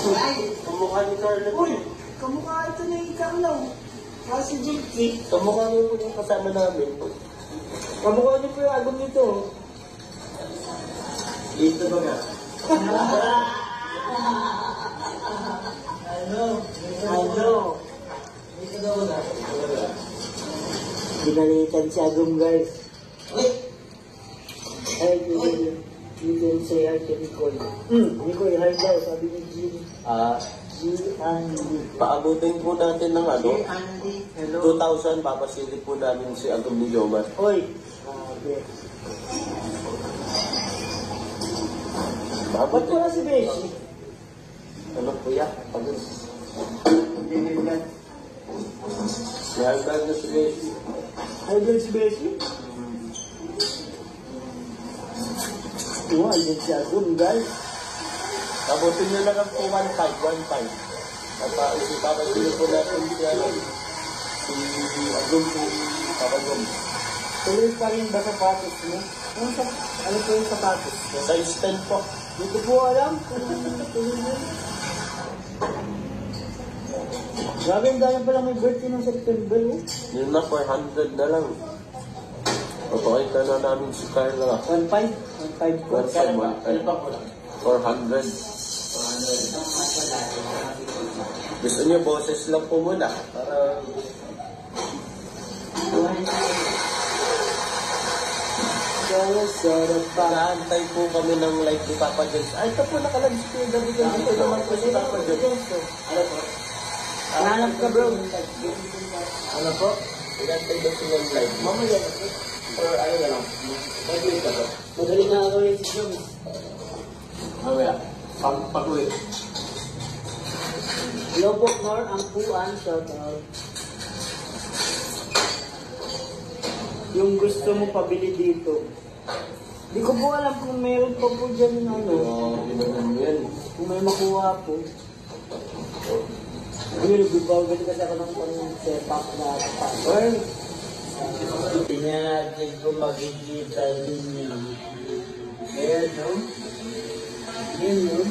Kamukha ni Carla. Uy, kamukha ito na yung Carlo. Kasi Jinky. Kamukha niyo po yung kasama namin. Kamukha niyo po yung album nito. Ito ba nga? Ano? Ito daw na. Binalitan si Agum, guys. Uy! Ay, you can say hi to Nicole. Nicole, hi daw, sabi ni Jean. Andy. Paabutin po natin ng ano? Andy, hello. 2,000, papasilip po namin si Agum ni Jomar. Hoy. Ba't wala si Beshi? Ano po yan? May hagdan na si Beshi. Idol si Beshi? Idol si Agum, guys. Abutin nyo na lang po 1,500. Papasilip po natin si Agum, si Papagum. Tuloy pa rin ba sapatos mo? Ano po yung sapatos? Size 10 po. Hindi ko po alam. Tuloy mo. Grabe, ang dami pala may birthday ng September. Yun na, 400 na lang. Papakita na namin si Carla. 1.5? 1.5 po. 400. Gusto niyo boses lang po muna para nakaantay po kami ng live ni Papa Jones. Ay, ito po nakalag si Kuya David. Ito naman po si Papa Jones. Ano po? Nahanap ka, bro. Ano po? Inantay daw sila ng live. Mamaya na po. Or ano na lang. Mag-wait ka po. Magaling na ako rin si Jones. Mamaya. Pag-wait. Lobok Nor, ang puan, shout out. Yung gusto mo pabili dito. Di ko po alam kung meron pa po dyan yung ano. Ginanon yan. Kung may makuha po. Ano, nagbibagal kasi ako ng pang-setup na password. Hindi nga natin kung makikita ninyo. Ayan, no? Ayan, no?